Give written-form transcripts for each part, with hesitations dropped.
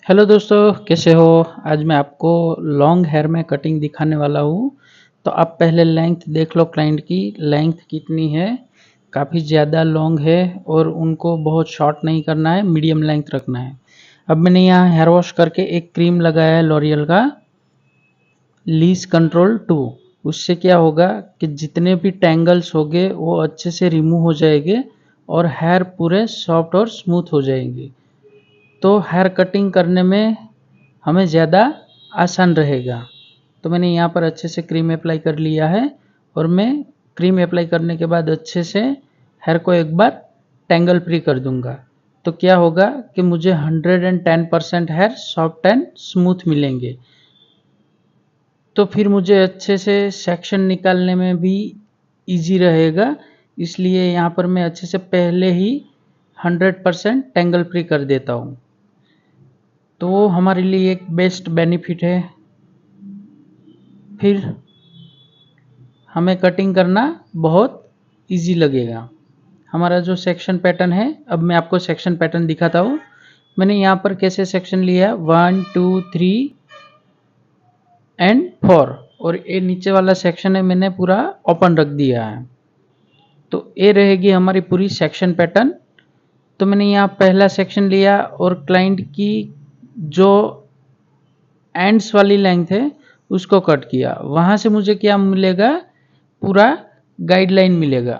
Hello दोस्तों, कैसे हो। आज मैं आपको लॉन्ग हेयर में कटिंग दिखाने वाला हूँ। तो आप पहले लेंथ देख लो, क्लाइंट की लेंथ कितनी है। काफ़ी ज़्यादा लॉन्ग है और उनको बहुत शॉर्ट नहीं करना है, मीडियम लेंथ रखना है। अब मैंने यहाँ हेयर वॉश करके एक क्रीम लगाया है लॉरियल का लीस कंट्रोल 2। उससे क्या होगा कि जितने भी टैंगल्स होंगे वो अच्छे से रिमूव हो जाएंगे और हेयर पूरे सॉफ्ट और स्मूथ हो जाएंगे। तो हेयर कटिंग करने में हमें ज़्यादा आसान रहेगा। तो मैंने यहाँ पर अच्छे से क्रीम अप्लाई कर लिया है और मैं क्रीम अप्लाई करने के बाद अच्छे से हेयर को एक बार टैंगल फ्री कर दूंगा। तो क्या होगा कि मुझे 110% हेयर सॉफ्ट एंड स्मूथ मिलेंगे। तो फिर मुझे अच्छे से सेक्शन निकालने में भी इजी रहेगा। इसलिए यहाँ पर मैं अच्छे से पहले ही 100% टैंगल फ्री कर देता हूँ। तो वो हमारे लिए एक बेस्ट बेनिफिट है। फिर हमें कटिंग करना बहुत इजी लगेगा। हमारा जो सेक्शन पैटर्न है, अब मैं आपको सेक्शन पैटर्न दिखाता हूँ। मैंने यहाँ पर कैसे सेक्शन लिया है, 1 2 3 एंड 4, और ये नीचे वाला सेक्शन है मैंने पूरा ओपन रख दिया है। तो ये रहेगी हमारी पूरी सेक्शन पैटर्न। तो मैंने यहाँ पहला सेक्शन लिया और क्लाइंट की जो एंड्स वाली लेंथ है उसको कट किया। वहाँ से मुझे क्या मिलेगा, पूरा गाइडलाइन मिलेगा।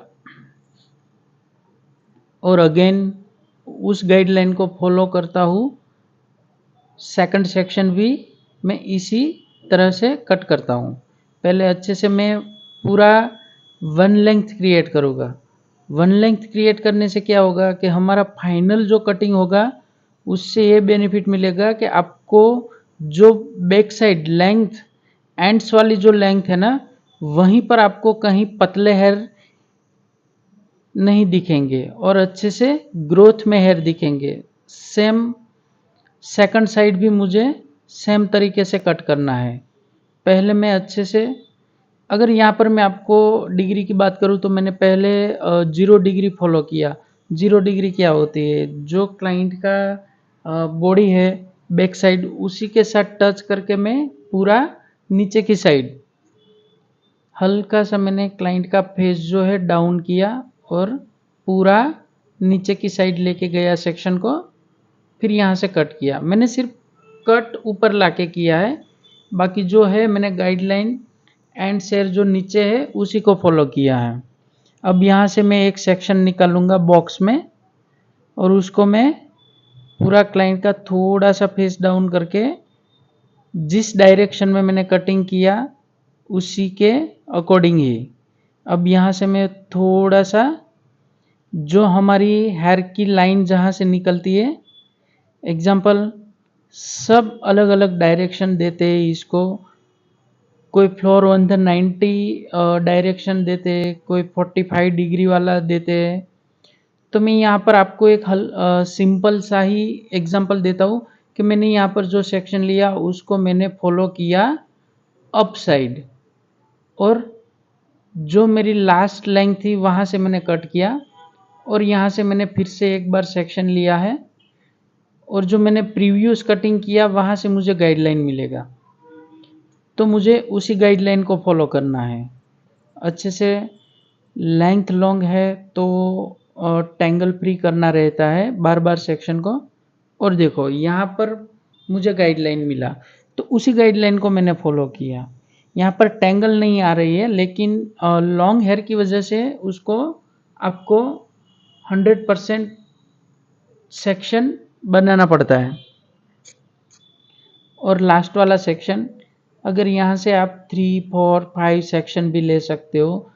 और अगेन उस गाइडलाइन को फॉलो करता हूँ। सेकंड सेक्शन भी मैं इसी तरह से कट करता हूँ। पहले अच्छे से मैं पूरा वन लेंथ क्रिएट करूँगा। वन लेंथ क्रिएट करने से क्या होगा कि हमारा फाइनल जो कटिंग होगा उससे ये बेनिफिट मिलेगा कि आपको जो बैक साइड लेंथ एंड्स वाली जो लेंथ है ना, वहीं पर आपको कहीं पतले हेयर नहीं दिखेंगे और अच्छे से ग्रोथ में हेयर दिखेंगे। सेम सेकंड साइड भी मुझे सेम तरीके से कट करना है। पहले मैं अच्छे से, अगर यहाँ पर मैं आपको डिग्री की बात करूँ तो मैंने पहले 0 डिग्री फॉलो किया। 0 डिग्री क्या होती है, जो क्लाइंट का बॉडी है बैक साइड उसी के साथ टच करके मैं पूरा नीचे की साइड हल्का सा मैंने क्लाइंट का फेस जो है डाउन किया और पूरा नीचे की साइड लेके गया सेक्शन को। फिर यहाँ से कट किया। मैंने सिर्फ कट ऊपर लाके किया है, बाकी जो है मैंने गाइडलाइन एंड शेयर जो नीचे है उसी को फॉलो किया है। अब यहाँ से मैं एक सेक्शन निकालूंगा बॉक्स में और उसको मैं पूरा क्लाइंट का थोड़ा सा फेस डाउन करके जिस डायरेक्शन में मैंने कटिंग किया उसी के अकॉर्डिंग ही। अब यहाँ से मैं थोड़ा सा जो हमारी हेयर की लाइन जहाँ से निकलती है, एग्जाम्पल सब अलग अलग डायरेक्शन देते हैं इसको। कोई फ्लोर 190 डायरेक्शन देते हैं, कोई 45 डिग्री वाला देते हैं। तो मैं यहाँ पर आपको एक सिंपल सा ही एग्जांपल देता हूँ कि मैंने यहाँ पर जो सेक्शन लिया उसको मैंने फॉलो किया अप साइड, और जो मेरी लास्ट लेंथ थी वहाँ से मैंने कट किया और यहाँ से मैंने फिर से एक बार सेक्शन लिया है और जो मैंने प्रीवियस कटिंग किया वहाँ से मुझे गाइडलाइन मिलेगा। तो मुझे उसी गाइडलाइन को फॉलो करना है अच्छे से। लेंथ लॉन्ग है तो टैंगल फ्री करना रहता है बार बार सेक्शन को। और देखो यहाँ पर मुझे गाइडलाइन मिला तो उसी गाइडलाइन को मैंने फॉलो किया। यहाँ पर टैंगल नहीं आ रही है, लेकिन लॉन्ग हेयर की वजह से उसको आपको 100% सेक्शन बनाना पड़ता है। और लास्ट वाला सेक्शन, अगर यहाँ से आप 3 4 5 सेक्शन भी ले सकते हो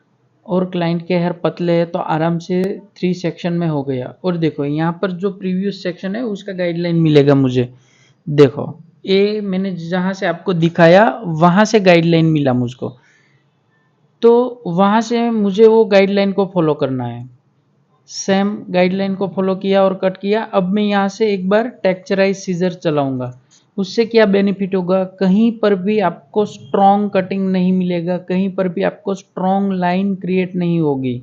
और क्लाइंट के हेयर पतले हैं तो आराम से 3 सेक्शन में हो गया। और देखो यहाँ पर जो प्रीवियस सेक्शन है उसका गाइडलाइन मिलेगा मुझे। देखो ये मैंने जहाँ से आपको दिखाया वहाँ से गाइडलाइन मिला मुझको, तो वहाँ से मुझे वो गाइडलाइन को फॉलो करना है। सेम गाइडलाइन को फॉलो किया और कट किया। अब मैं यहाँ से एक बार टेक्चराइज सीजर चलाऊंगा। उससे क्या बेनिफिट होगा, कहीं पर भी आपको स्ट्रॉन्ग कटिंग नहीं मिलेगा, कहीं पर भी आपको स्ट्रॉन्ग लाइन क्रिएट नहीं होगी।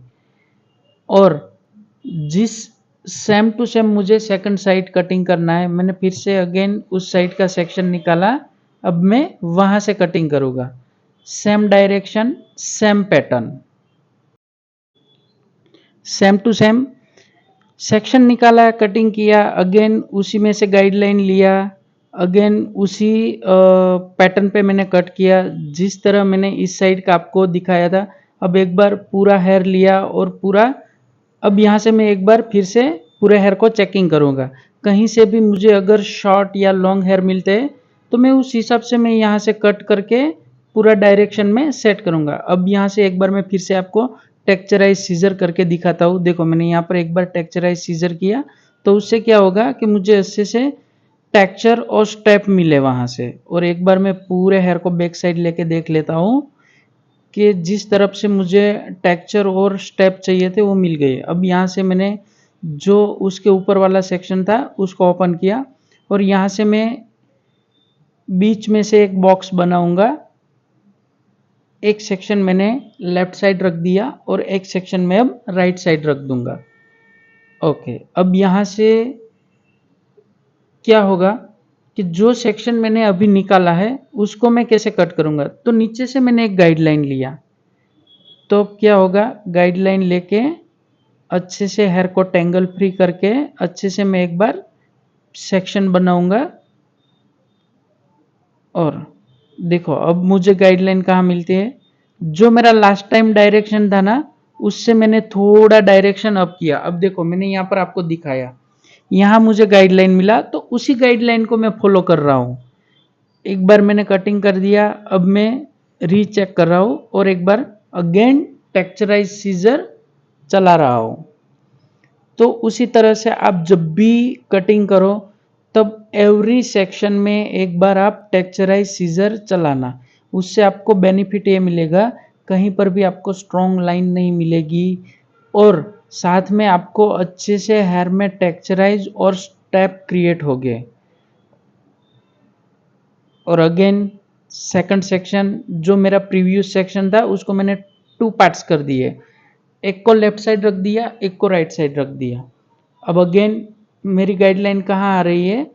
और जिस सेम टू सेम मुझे सेकंड साइड कटिंग करना है। मैंने फिर से अगेन उस साइड का सेक्शन निकाला, अब मैं वहां से कटिंग करूंगा। Same direction, same pattern, same to same section निकाला, कटिंग किया, अगेन उसी में से गाइडलाइन लिया, अगेन उसी पैटर्न पे मैंने कट किया जिस तरह मैंने इस साइड का आपको दिखाया था। अब एक बार पूरा हेयर लिया और पूरा, अब यहाँ से मैं एक बार फिर से पूरे हेयर को चेकिंग करूँगा। कहीं से भी मुझे अगर शॉर्ट या लॉन्ग हेयर मिलते हैं तो मैं उस हिसाब से मैं यहाँ से कट करके पूरा डायरेक्शन में सेट करूँगा। अब यहाँ से एक बार मैं फिर से आपको टेक्चराइज सीजर करके दिखाता हूँ। देखो मैंने यहाँ पर एक बार टेक्चराइज सीजर किया तो उससे क्या होगा कि मुझे अच्छे से टेक्सचर और स्टेप मिले वहाँ से। और एक बार मैं पूरे हेयर को बैक साइड लेके देख लेता हूँ कि जिस तरफ से मुझे टेक्सचर और स्टेप चाहिए थे वो मिल गए। अब यहाँ से मैंने जो उसके ऊपर वाला सेक्शन था उसको ओपन किया और यहाँ से मैं बीच में से एक बॉक्स बनाऊंगा। एक सेक्शन मैंने लेफ्ट साइड रख दिया और एक सेक्शन में अब राइट साइड रख दूंगा। ओके, अब यहाँ से क्या होगा कि जो सेक्शन मैंने अभी निकाला है उसको मैं कैसे कट करूंगा। तो नीचे से मैंने एक गाइडलाइन लिया, तो क्या होगा, गाइडलाइन लेके अच्छे से हेयर को टेंगल फ्री करके अच्छे से मैं एक बार सेक्शन बनाऊंगा। और देखो अब मुझे गाइडलाइन कहाँ मिलती है, जो मेरा लास्ट टाइम डायरेक्शन था ना उससे मैंने थोड़ा डायरेक्शन अप किया। अब देखो मैंने यहाँ पर आपको दिखाया, यहाँ मुझे गाइडलाइन मिला तो उसी गाइडलाइन को मैं फॉलो कर रहा हूँ। एक बार मैंने कटिंग कर दिया, अब मैं रीचेक कर रहा हूँ और एक बार अगेन टेक्चराइज सीजर चला रहा हूँ। तो उसी तरह से आप जब भी कटिंग करो तब एवरी सेक्शन में एक बार आप टेक्चराइज सीजर चलाना। उससे आपको बेनिफिट ये मिलेगा, कहीं पर भी आपको स्ट्रॉन्ग लाइन नहीं मिलेगी और साथ में आपको अच्छे से हेयर में टेक्चराइज और स्टेप क्रिएट हो गए। और अगेन सेकंड सेक्शन जो मेरा प्रीवियस सेक्शन था उसको मैंने टू पार्ट्स कर दिए, एक को लेफ्ट साइड रख दिया, एक को राइट साइड रख दिया। अब अगेन मेरी गाइडलाइन कहाँ आ रही है,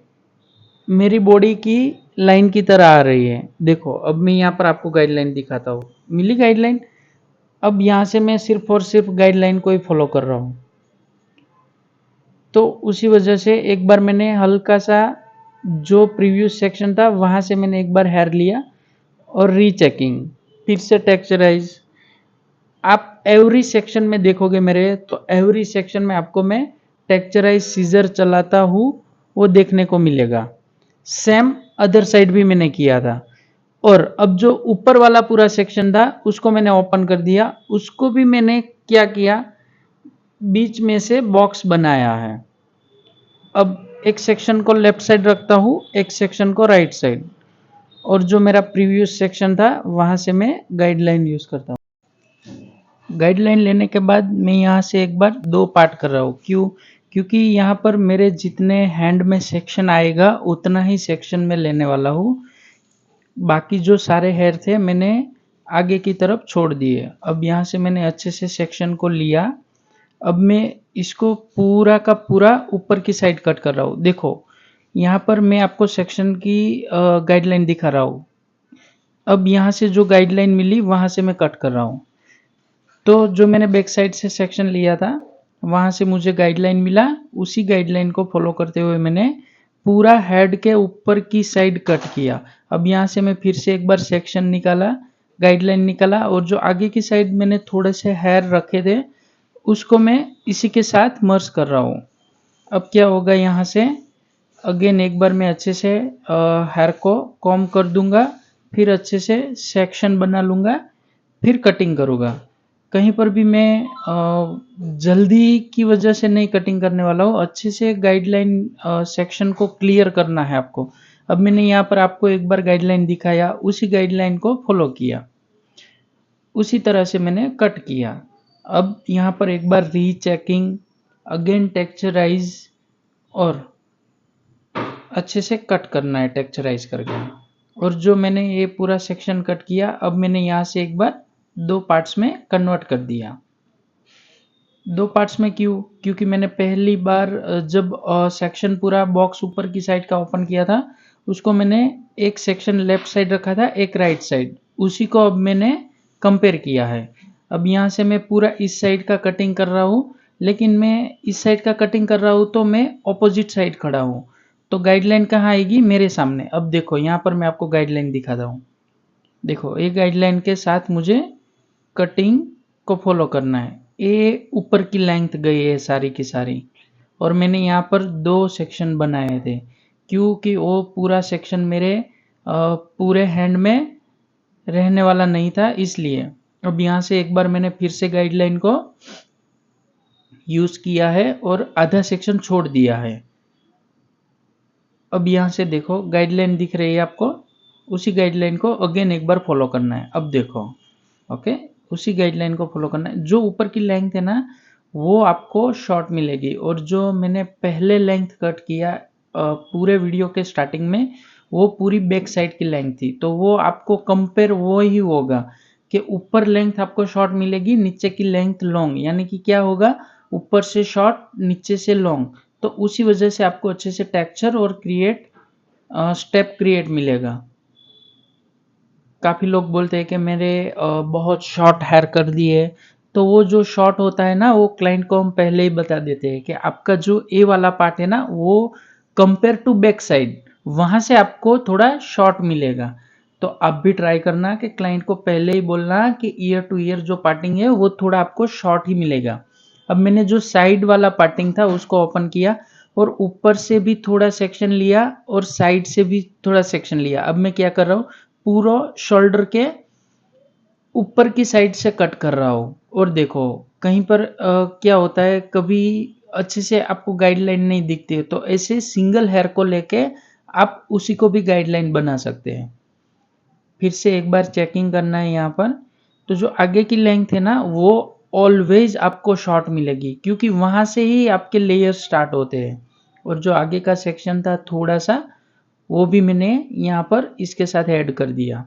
मेरी बॉडी की लाइन की तरह आ रही है। देखो अब मैं यहाँ पर आपको गाइडलाइन दिखाता हूँ, मिली गाइडलाइन। अब यहाँ से मैं सिर्फ और सिर्फ गाइडलाइन को ही फॉलो कर रहा हूँ। तो उसी वजह से एक बार मैंने हल्का सा जो प्रीवियस सेक्शन था वहाँ से मैंने एक बार हेयर लिया और रीचेकिंग, फिर से टेक्चराइज। आप एवरी सेक्शन में देखोगे मेरे, तो एवरी सेक्शन में आपको मैं टेक्चराइज सीजर चलाता हूँ वो देखने को मिलेगा। सेम अदर साइड भी मैंने किया था। और अब जो ऊपर वाला पूरा सेक्शन था उसको मैंने ओपन कर दिया, उसको भी मैंने क्या किया, बीच में से बॉक्स बनाया है। अब एक सेक्शन को लेफ्ट साइड रखता हूँ, एक सेक्शन को राइट साइड, और जो मेरा प्रीवियस सेक्शन था वहां से मैं गाइडलाइन यूज करता हूँ। गाइडलाइन लेने के बाद मैं यहाँ से एक बार दो पार्ट कर रहा हूँ। क्यों? क्योंकि यहाँ पर मेरे जितने हैंड में सेक्शन आएगा उतना ही सेक्शन में लेने वाला हूँ। बाकी जो सारे हेयर थे मैंने आगे की तरफ छोड़ दिए। अब यहाँ से मैंने अच्छे से सेक्शन को लिया, अब मैं इसको पूरा का पूरा ऊपर की साइड कट कर रहा हूँ। देखो यहाँ पर मैं आपको सेक्शन की गाइडलाइन दिखा रहा हूँ। अब यहाँ से जो गाइडलाइन मिली वहाँ से मैं कट कर रहा हूँ। तो जो मैंने बैक साइड से सेक्शन लिया था वहाँ से मुझे गाइडलाइन मिला, उसी गाइडलाइन को फॉलो करते हुए मैंने पूरा हेड के ऊपर की साइड कट किया। अब यहाँ से मैं फिर से एक बार सेक्शन निकाला, गाइडलाइन निकाला, और जो आगे की साइड मैंने थोड़े से हेयर रखे थे उसको मैं इसी के साथ मर्ज कर रहा हूँ। अब क्या होगा, यहाँ से अगेन एक बार मैं अच्छे से हेयर को कॉम कर दूंगा, फिर अच्छे से सेक्शन बना लूँगा, फिर कटिंग करूँगा। कहीं पर भी मैं जल्दी की वजह से नहीं कटिंग करने वाला हूँ, अच्छे से गाइडलाइन सेक्शन को क्लियर करना है आपको। अब मैंने यहाँ पर आपको एक बार गाइडलाइन दिखाया, उसी गाइडलाइन को फॉलो किया, उसी तरह से मैंने कट किया। अब यहाँ पर एक बार रीचेकिंग, अगेन टेक्चराइज, और अच्छे से कट करना है टेक्चराइज करके। और जो मैंने ये पूरा सेक्शन कट किया, अब मैंने यहाँ से एक बार दो पार्ट्स में कन्वर्ट कर दिया। दो पार्ट्स में क्यों? क्योंकि मैंने पहली बार जब सेक्शन पूरा बॉक्स ऊपर की साइड का ओपन किया था, उसको मैंने एक सेक्शन लेफ्ट साइड रखा था, एक राइट साइड, उसी को अब मैंने कंपेयर किया है। अब यहाँ से मैं पूरा इस साइड का कटिंग कर रहा हूँ, लेकिन मैं इस साइड का कटिंग कर रहा हूँ तो मैं ऑपोजिट साइड खड़ा हूँ, तो गाइडलाइन कहाँ आएगी? मेरे सामने। अब देखो यहाँ पर मैं आपको गाइडलाइन दिखाता हूँ। देखो एक गाइडलाइन के साथ मुझे कटिंग को फॉलो करना है। ये ऊपर की लेंथ गई है सारी की सारी, और मैंने यहाँ पर दो सेक्शन बनाए थे क्योंकि वो पूरा सेक्शन मेरे पूरे हैंड में रहने वाला नहीं था, इसलिए। अब यहाँ से एक बार मैंने फिर से गाइडलाइन को यूज किया है और आधा सेक्शन छोड़ दिया है। अब यहाँ से देखो गाइडलाइन दिख रही है आपको, उसी गाइडलाइन को अगेन एक बार फॉलो करना है। अब देखो, ओके, उसी गाइडलाइन को फॉलो करना है। जो ऊपर की लेंथ है ना, वो आपको शॉर्ट मिलेगी, और जो मैंने पहले लेंथ कट किया पूरे वीडियो के स्टार्टिंग में, वो पूरी बैक साइड की लेंथ थी, तो वो आपको कंपेयर वो ही होगा कि ऊपर लेंथ आपको शॉर्ट मिलेगी, नीचे की लेंथ लॉन्ग, यानी कि क्या होगा, ऊपर से शॉर्ट नीचे से लॉन्ग, तो उसी वजह से आपको अच्छे से टेक्सचर और स्टेप क्रिएट मिलेगा। काफ़ी लोग बोलते हैं कि मेरे बहुत शॉर्ट हेयर कर दिए, तो वो जो शॉर्ट होता है ना, वो क्लाइंट को हम पहले ही बता देते हैं कि आपका जो ए वाला पार्ट है ना, वो कंपेयर टू बैक साइड वहाँ से आपको थोड़ा शॉर्ट मिलेगा। तो आप भी ट्राई करना कि क्लाइंट को पहले ही बोलना कि ईयर टू ईयर जो पार्टिंग है वो थोड़ा आपको शॉर्ट ही मिलेगा। अब मैंने जो साइड वाला पार्टिंग था उसको ओपन किया, और ऊपर से भी थोड़ा सेक्शन लिया और साइड से भी थोड़ा सेक्शन लिया। अब मैं क्या कर रहा हूँ, पूरा शोल्डर के ऊपर की साइड से कट कर रहा हूँ। और देखो कहीं पर क्या होता है, कभी अच्छे से आपको गाइडलाइन नहीं दिखती है, तो ऐसे सिंगल हेयर को लेके आप उसी को भी गाइडलाइन बना सकते हैं। फिर से एक बार चेकिंग करना है यहाँ पर, तो जो आगे की लेंथ है ना, वो ऑलवेज आपको शॉर्ट मिलेगी, क्योंकि वहाँ से ही आपके लेयर स्टार्ट होते हैं। और जो आगे का सेक्शन था थोड़ा सा, वो भी मैंने यहाँ पर इसके साथ ऐड कर दिया,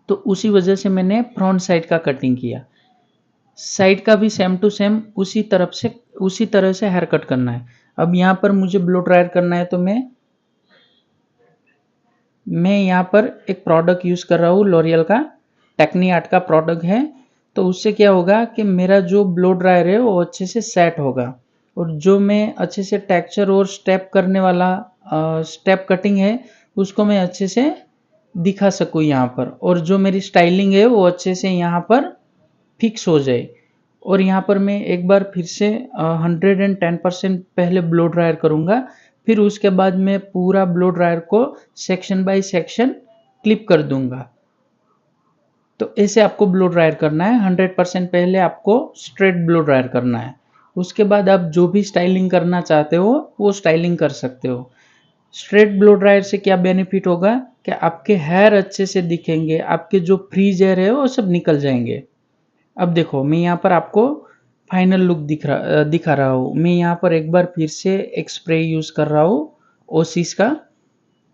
तो उसी वजह से मैंने फ्रंट साइड का कटिंग किया। साइड का भी सेम टू सेम उसी तरह से हेयर कट करना है। अब यहाँ पर मुझे ब्लो ड्रायर करना है, तो मैं यहाँ पर एक प्रोडक्ट यूज़ कर रहा हूँ, लॉरियल का टेक्नी आर्ट का प्रोडक्ट है। तो उससे क्या होगा कि मेरा जो ब्लो ड्रायर है वो अच्छे से सेट होगा, और जो मैं अच्छे से टेक्सचर और स्टेप करने वाला स्टेप कटिंग है, उसको मैं अच्छे से दिखा सकूँ यहाँ पर, और जो मेरी स्टाइलिंग है वो अच्छे से यहाँ पर फिक्स हो जाए। और यहाँ पर मैं एक बार फिर से 110% पहले ब्लो ड्रायर करूँगा, फिर उसके बाद मैं पूरा ब्लो ड्रायर को सेक्शन बाय सेक्शन क्लिप कर दूंगा। तो ऐसे आपको ब्लो ड्रायर करना है। 100% पहले आपको स्ट्रेट ब्लो ड्रायर करना है, उसके बाद आप जो भी स्टाइलिंग करना चाहते हो वो स्टाइलिंग कर सकते हो। स्ट्रेट ब्लो ड्रायर से क्या बेनिफिट होगा कि आपके हेयर अच्छे से दिखेंगे, आपके जो फ्रीज हेयर है वो सब निकल जाएंगे। अब देखो मैं यहाँ पर आपको फाइनल लुक दिखा रहा हूँ। मैं यहाँ पर एक बार फिर से एक स्प्रे यूज़ कर रहा हूँ ओसिस का,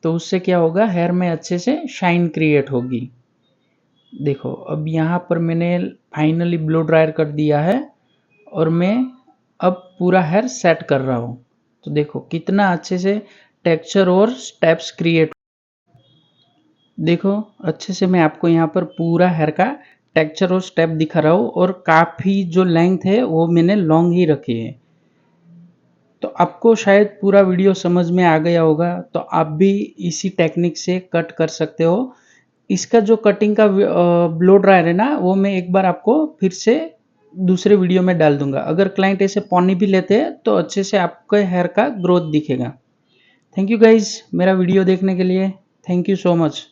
तो उससे क्या होगा, हेयर में अच्छे से शाइन क्रिएट होगी। देखो अब यहाँ पर मैंने फाइनली ब्लो ड्रायर कर दिया है, और मैं अब पूरा हेयर सेट कर रहा हूँ। तो देखो कितना अच्छे से टेक्सचर और स्टेप्स क्रिएट। देखो अच्छे से मैं आपको यहाँ पर पूरा हेयर का टेक्सचर और स्टेप दिखा रहा हूँ, और काफ़ी जो लेंथ है वो मैंने लॉन्ग ही रखी है। तो आपको शायद पूरा वीडियो समझ में आ गया होगा, तो आप भी इसी टेक्निक से कट कर सकते हो। इसका जो कटिंग का ब्लो ड्रायर है ना, वो मैं एक बार आपको फिर से दूसरे वीडियो में डाल दूंगा। अगर क्लाइंट ऐसे पॉनी भी लेते हैं तो अच्छे से आपके हेयर का ग्रोथ दिखेगा। थैंक यू गाइज मेरा वीडियो देखने के लिए। Thank you so much.